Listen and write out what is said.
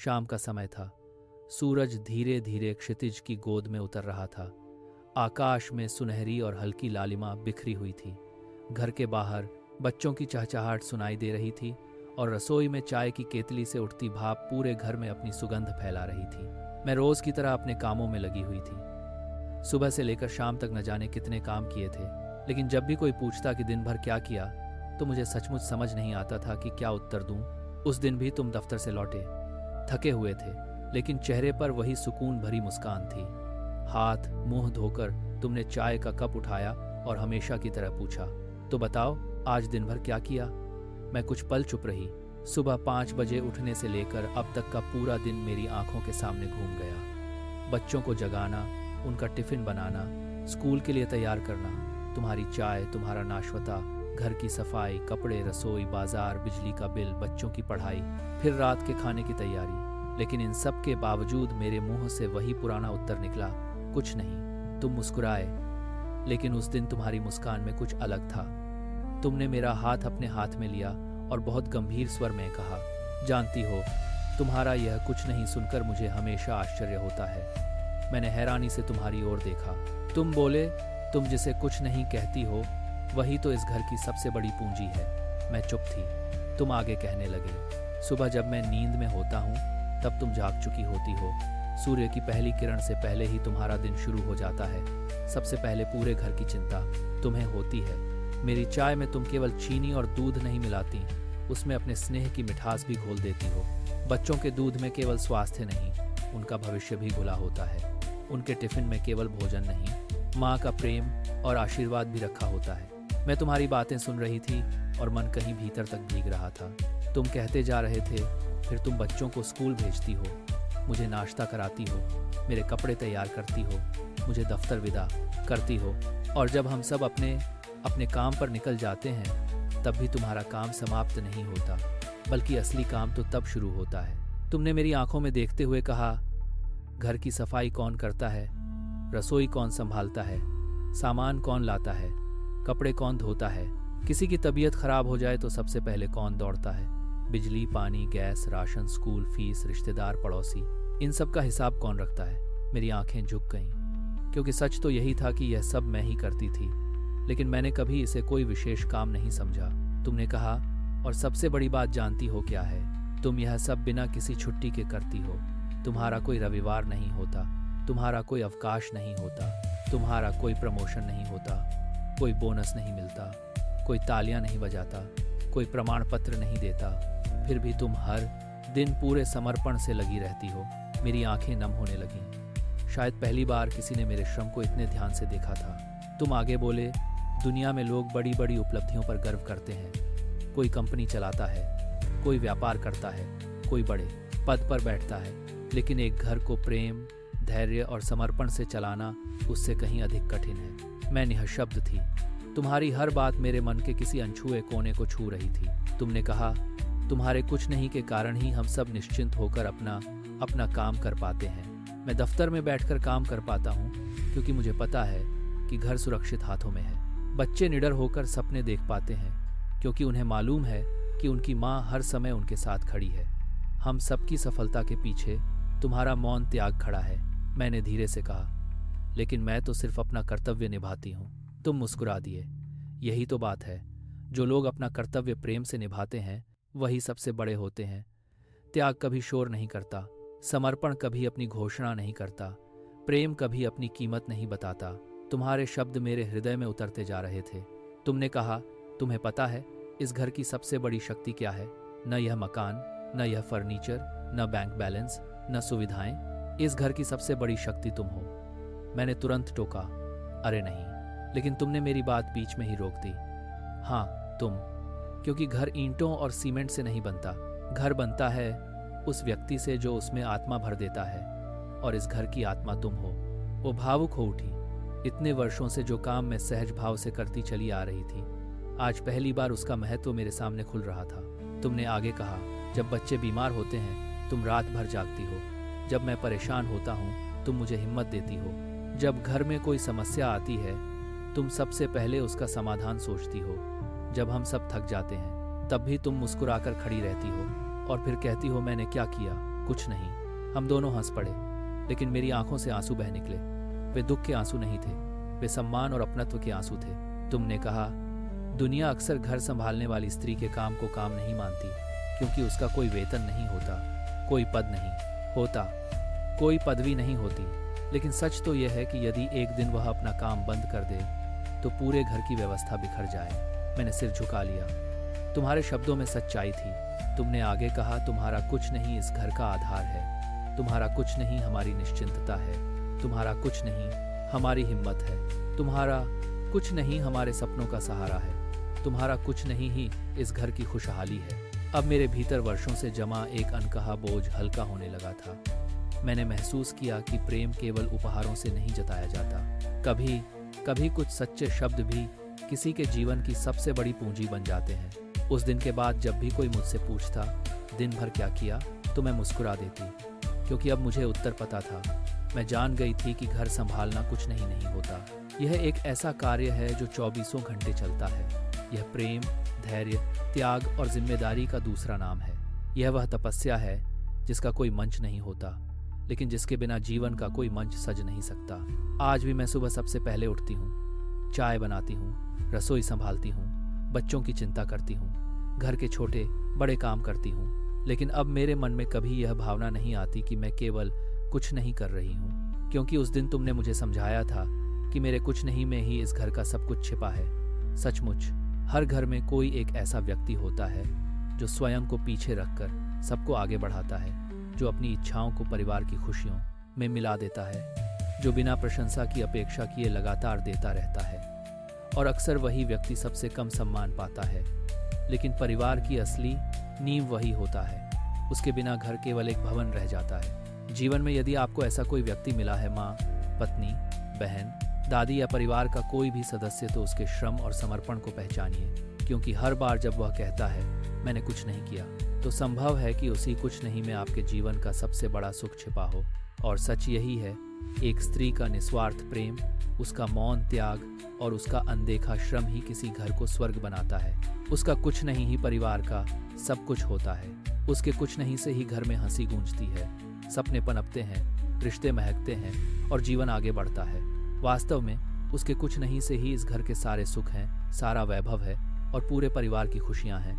शाम का समय था। सूरज धीरे धीरे क्षितिज की गोद में उतर रहा था। आकाश में सुनहरी और हल्की लालिमा बिखरी हुई थी। घर के बाहर बच्चों की चहचहाहट सुनाई दे रही थी और रसोई में चाय की केतली से उठती भाप पूरे घर में अपनी सुगंध फैला रही थी। मैं रोज की तरह अपने कामों में लगी हुई थी। सुबह से लेकर शाम तक न जाने कितने काम किए थे, लेकिन जब भी कोई पूछता कि दिन भर क्या किया तो मुझे सचमुच समझ नहीं आता था कि क्या उत्तर दूं। उस दिन भी तुम दफ्तर से लौटे, थके हुए थे, लेकिन चेहरे पर वही सुकून भरी मुस्कान थी। हाथ मुंह धोकर तुमने चाय का कप उठाया और हमेशा की तरह पूछा, तो बताओ आज दिन भर क्या किया। मैं कुछ पल चुप रही। सुबह 5 बजे उठने से लेकर अब तक का पूरा दिन मेरी आंखों के सामने घूम गया। बच्चों को जगाना, उनका टिफिन बनाना, स्कूल के लिए तैयार करना, तुम्हारी चाय, तुम्हारा नाश्ता, घर की सफाई, कपड़े, रसोई, बाजार, बिजली का बिल, बच्चों की पढ़ाई, फिर रात के खाने की तैयारी। लेकिन इन सब के बावजूद मेरे मुंह से वही पुराना उत्तर निकला, कुछ नहीं। तुम मुस्कुराए, लेकिन उस दिन तुम्हारी मुस्कान में कुछ अलग था। तुमने मेरा हाथ अपने हाथ में लिया और बहुत गंभीर स्वर में कहा, जानती हो, तुम्हारा यह कुछ नहीं सुनकर मुझे हमेशा आश्चर्य होता है। मैंने हैरानी से तुम्हारी ओर देखा। तुम बोले, तुम जिसे कुछ नहीं कहती हो वही तो इस घर की सबसे बड़ी पूंजी है। मैं चुप थी। तुम आगे कहने लगे, सुबह जब मैं नींद में होता हूँ तब तुम जाग चुकी होती हो। सूर्य की पहली किरण से पहले ही तुम्हारा दिन शुरू हो जाता है। सबसे पहले पूरे घर की चिंता तुम्हें होती है। मेरी चाय में तुम केवल चीनी और दूध नहीं मिलाती, उसमें अपने स्नेह की मिठास भी घोल देती हो। बच्चों के दूध में केवल स्वास्थ्य नहीं, उनका भविष्य भी घुला होता है। उनके टिफिन में केवल भोजन नहीं, माँ का प्रेम और आशीर्वाद भी रखा होता है। मैं तुम्हारी बातें सुन रही थी और मन कहीं भीतर तक भीग रहा था। तुम कहते जा रहे थे, फिर तुम बच्चों को स्कूल भेजती हो, मुझे नाश्ता कराती हो, मेरे कपड़े तैयार करती हो, मुझे दफ्तर विदा करती हो, और जब हम सब अपने काम पर निकल जाते हैं तब भी तुम्हारा काम समाप्त नहीं होता, बल्कि असली काम तो तब शुरू होता है। तुमने मेरी आंखों में देखते हुए कहा, घर की सफाई कौन करता है, रसोई कौन संभालता है, सामान कौन लाता है, कपड़े कौन धोता है, किसी की तबीयत खराब हो जाए तो सबसे पहले कौन दौड़ता है, बिजली, पानी, गैस, राशन, स्कूल फीस, रिश्तेदार, पड़ोसी, इन सब का हिसाब कौन रखता है। मेरी आंखें झुक गईं, क्योंकि सच तो यही था कि यह सब मैं ही करती थी, लेकिन मैंने कभी इसे कोई विशेष काम नहीं समझा। तुमने कहा, और सबसे बड़ी बात जानती हो क्या है, तुम यह सब बिना किसी छुट्टी के करती हो। तुम्हारा कोई रविवार नहीं होता, तुम्हारा कोई अवकाश नहीं होता, तुम्हारा कोई प्रमोशन नहीं होता, कोई बोनस नहीं मिलता, कोई तालियां नहीं बजाता, कोई प्रमाण पत्र नहीं देता, फिर भी तुम हर दिन पूरे समर्पण से लगी रहती हो। मेरी आंखें नम होने लगीं। शायद पहली बार किसी ने मेरे श्रम को इतने ध्यान से देखा था। तुम आगे बोले, दुनिया में लोग बड़ी बड़ी उपलब्धियों पर गर्व करते हैं। कोई कंपनी चलाता है, कोई व्यापार करता है, कोई बड़े पद पर बैठता है, लेकिन एक घर को प्रेम, धैर्य और समर्पण से चलाना उससे कहीं अधिक कठिन है। मैं निःशब्द थी। तुम्हारी हर बात मेरे मन के किसी अनछुए कोने को छू रही थी। तुमने कहा, तुम्हारे कुछ नहीं के कारण ही हम सब निश्चिंत होकर अपना काम कर पाते हैं। मैं दफ्तर में बैठकर काम कर पाता हूँ क्योंकि मुझे पता है कि घर सुरक्षित हाथों में है। बच्चे निडर होकर सपने देख पाते हैं क्योंकि उन्हें मालूम है कि उनकी माँ हर समय उनके साथ खड़ी है। हम सबकी सफलता के पीछे तुम्हारा मौन त्याग खड़ा है। मैंने धीरे से कहा, लेकिन मैं तो सिर्फ अपना कर्तव्य निभाती हूँ। तुम मुस्कुरा दिए। यही तो बात है, जो लोग अपना कर्तव्य प्रेम से निभाते हैं वही सबसे बड़े होते हैं। त्याग कभी शोर नहीं करता, समर्पण कभी अपनी घोषणा नहीं करता, प्रेम कभी अपनी कीमत नहीं बताता। तुम्हारे शब्द मेरे हृदय में उतरते जा रहे थे। तुमने कहा, तुम्हें पता है इस घर की सबसे बड़ी शक्ति क्या है? न यह मकान, न यह फर्नीचर, न बैंक बैलेंस, न सुविधाएं। इस घर की सबसे बड़ी शक्ति तुम हो। मैंने तुरंत टोका, अरे नहीं, लेकिन तुमने मेरी बात बीच में ही रोक दी। हाँ, तुम, क्योंकि घर ईंटों और सीमेंट से नहीं बनता। घर बनता है उस व्यक्ति से जो उसमें आत्मा भर देता है, और इस घर की आत्मा तुम हो। वो भावुक हो उठी। इतने वर्षों से जो काम मैं सहज भाव से करती चली आ रही थी, आज पहली बार उसका महत्व मेरे सामने खुल रहा था। तुमने आगे कहा, जब बच्चे बीमार होते हैं तुम रात भर जागती हो। जब मैं परेशान होता हूँ तुम मुझे हिम्मत देती हो। जब घर में कोई समस्या आती है तुम सबसे पहले उसका समाधान सोचती हो। जब हम सब थक जाते हैं तब भी तुम मुस्कुराकर खड़ी रहती हो और फिर कहती हो, मैंने क्या किया, कुछ नहीं। हम दोनों हंस पड़े, लेकिन मेरी आंखों से आंसू बह निकले। वे दुख के आंसू नहीं थे, वे सम्मान और अपनत्व के आंसू थे। तुमने कहा, दुनिया अक्सर घर संभालने वाली स्त्री के काम को काम नहीं मानती, क्योंकि उसका कोई वेतन नहीं होता, कोई पद नहीं होता, कोई पदवी नहीं होती। लेकिन सच तो यह है कि यदि एक दिन वह अपना काम बंद कर दे तो पूरे घर की व्यवस्था बिखर जाए। मैंने सिर झुका लिया। तुम्हारे शब्दों में सच्चाई थी। तुमने आगे कहा, तुम्हारा कुछ नहीं इस घर का आधार है, तुम्हारा कुछ नहीं हमारी निश्चिंतता है, तुम्हारा कुछ नहीं हमारी हिम्मत है, तुम्हारा कुछ नहीं हमारे सपनों का सहारा है, तुम्हारा कुछ नहीं ही इस घर की खुशहाली है। अब मेरे भीतर वर्षों से जमा एक अनकहा बोझ हल्का होने लगा था। मैंने महसूस किया कि प्रेम केवल उपहारों से नहीं जताया जाता। कभी कभी कुछ सच्चे शब्द भी किसी के जीवन की सबसे बड़ी पूंजी बन जाते हैं। उस दिन के बाद जब भी कोई मुझसे पूछता, दिन भर क्या किया, तो मैं मुस्कुरा देती, क्योंकि अब मुझे उत्तर पता था। मैं जान गई थी कि घर संभालना कुछ नहीं होता। यह एक ऐसा कार्य है जो 24 घंटे चलता है। यह प्रेम, धैर्य, त्याग और जिम्मेदारी का दूसरा नाम है। यह वह तपस्या है जिसका कोई मंच नहीं होता, लेकिन जिसके बिना जीवन का कोई मंच सज नहीं सकता। आज भी मैं सुबह सबसे पहले उठती हूँ, चाय बनाती हूँ, रसोई संभालती हूँ, बच्चों की चिंता करती हूँ, घर के छोटे बड़े काम करती हूँ। लेकिन अब मेरे मन में कभी यह भावना नहीं आती कि मैं केवल कुछ नहीं कर रही हूँ, क्योंकि उस दिन तुमने मुझे समझाया था कि मेरे कुछ नहीं में ही इस घर का सब कुछ छिपा है। सचमुच हर घर में कोई एक ऐसा व्यक्ति होता है जो स्वयं को पीछे रखकर सबको आगे बढ़ाता है, जो अपनी इच्छाओं को परिवार की खुशियों में मिला देता है, जो बिना प्रशंसा की अपेक्षा किए लगातार देता रहता है। और अक्सर वही व्यक्ति सबसे कम सम्मान पाता है, लेकिन परिवार की असली नींव वही होता है। उसके बिना घर केवल एक भवन रह जाता है। जीवन में यदि आपको ऐसा कोई व्यक्ति मिला है, माँ, पत्नी, बहन, दादी या परिवार का कोई भी सदस्य, तो उसके श्रम और समर्पण को पहचानिए, क्योंकि हर बार जब वह कहता है मैंने कुछ नहीं किया, तो संभव है कि उसी कुछ नहीं में आपके जीवन का सबसे बड़ा सुख छिपा हो। और सच यही है, एक स्त्री का निस्वार्थ प्रेम, उसका मौन त्याग और उसका अनदेखा श्रम ही किसी घर को स्वर्ग बनाता है। उसका कुछ नहीं ही परिवार का सब कुछ होता है। उसके कुछ नहीं से ही घर में हंसी गूंजती है, सपने पनपते हैं, रिश्ते महकते हैं और जीवन आगे बढ़ता है। वास्तव में उसके कुछ नहीं से ही इस घर के सारे सुख हैं, सारा वैभव है और पूरे परिवार की खुशियां हैं।